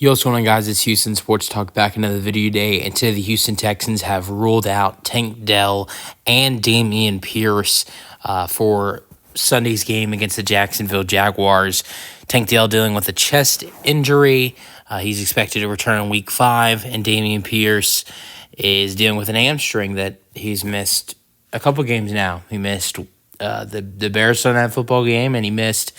Yo, what's going on, guys? It's Houston Sports Talk back another video day, and today the Houston Texans have ruled out Dell and Dameon Pierce for Sunday's game against the Jacksonville Jaguars. Dell dealing with a chest injury. He's expected to return in Week 5, and Dameon Pierce is dealing with an hamstring that he's missed a couple games now. He missed the Bears Sunday Night Football game, and he missed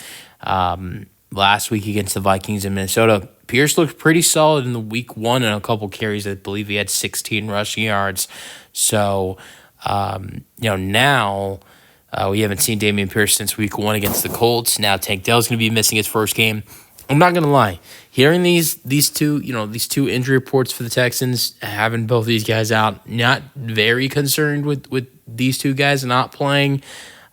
last week against the Vikings in Minnesota. Pierce looked pretty solid in the Week 1 and a couple carries. I believe he had 16 rushing yards. So, now we haven't seen Dameon Pierce since Week 1 against the Colts. Now Dell's going to be missing his first game. I'm not going to lie. Hearing these two injury reports for the Texans, having both these guys out, not very concerned with these two guys not playing.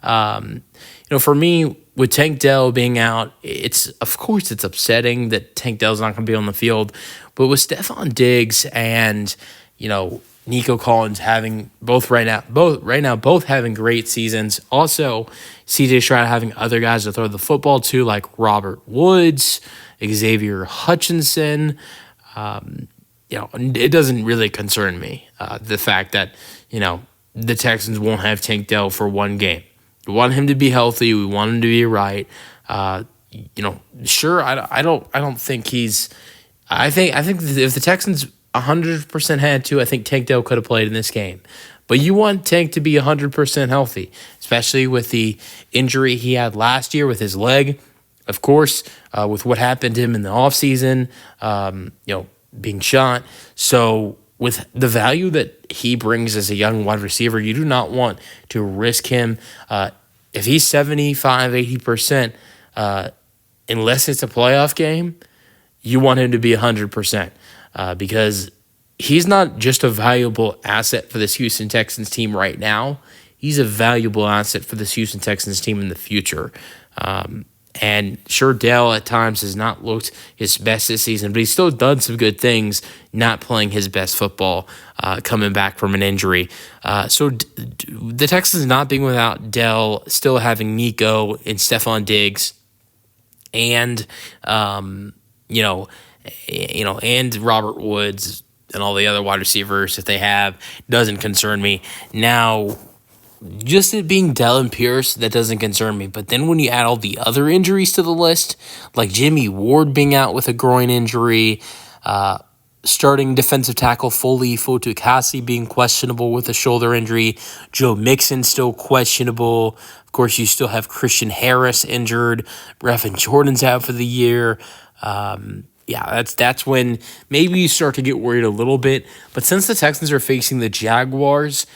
For me, with Dell being out, it's upsetting that Dell's not going to be on the field. But with Stefon Diggs and Nico Collins having both having great seasons. Also, CJ Stroud having other guys to throw the football to, like Robert Woods, Xavier Hutchinson. It doesn't really concern me. The fact that the Texans won't have Dell for one game. We want him to be healthy. We want him to be right. Sure. I don't think he's. I think if the Texans 100% had to, I think Dell could have played in this game. But you want Tank to be 100% healthy, especially with the injury he had last year with his leg. Of course, with what happened to him in the offseason, being shot. So with the value that he brings as a young wide receiver, you do not want to risk him. If he's 75, 80%, unless it's a playoff game, you want him to be 100%. Because he's not just a valuable asset for this Houston Texans team right now. He's a valuable asset for this Houston Texans team in the future. And sure, Dell at times has not looked his best this season, but he's still done some good things, not playing his best football, coming back from an injury. So the Texans not being without Dell, still having Nico and Stefon Diggs, and and Robert Woods and all the other wide receivers that they have doesn't concern me. Now, just it being Dell and Pierce, that doesn't concern me. But then when you add all the other injuries to the list, like Jimmy Ward being out with a groin injury, starting defensive tackle Foley Fotukasi being questionable with a shoulder injury, Joe Mixon still questionable. Of course, you still have Christian Harris injured. Brevin Jordan's out for the year. That's when maybe you start to get worried a little bit. But since the Texans are facing the Jaguars,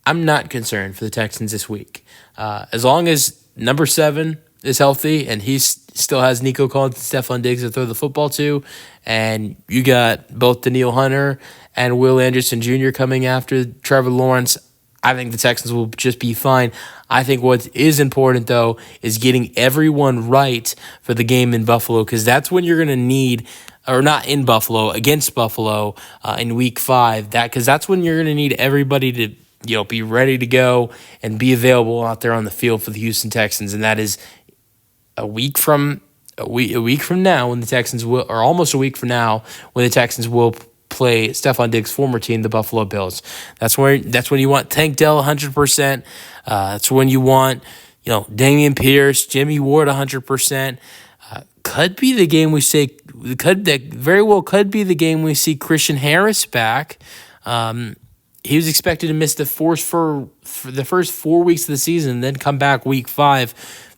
I'm not concerned for the Texans this week. As long as number 7 is healthy and he still has Nico Collins and Stefon Diggs to throw the football to, and you got both Danielle Hunter and Will Anderson Jr. coming after Trevor Lawrence, I think the Texans will just be fine. I think what is important, though, is getting everyone right for the game in Buffalo, because that's when you're going to need, or not in Buffalo, against Buffalo in Week 5, because that's when you're going to need everybody to be ready to go and be available out there on the field for the Houston Texans, and that is a week from now when the Texans will, or almost a week from now when the Texans will play Stefon Diggs' former team, the Buffalo Bills. That's when you want Dell 100%. That's when you want Dameon Pierce, Jimmy Ward 100%. Could be the game we see. Very well could be the game we see Christian Harris back. He was expected to miss the first 4 weeks of the season, then come back Week 5.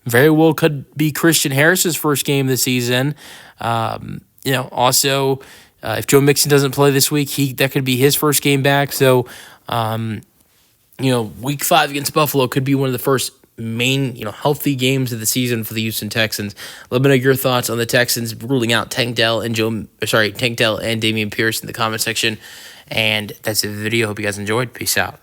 Very well could be Christian Harris's first game of the season. Also, if Joe Mixon doesn't play this week, that could be his first game back. So, Week 5 against Buffalo could be one of the first main, healthy games of the season for the Houston Texans. Let me know your thoughts on the Texans ruling out Dell and Dameon Pierce in the comment section. And that's the video. Hope you guys enjoyed. Peace out.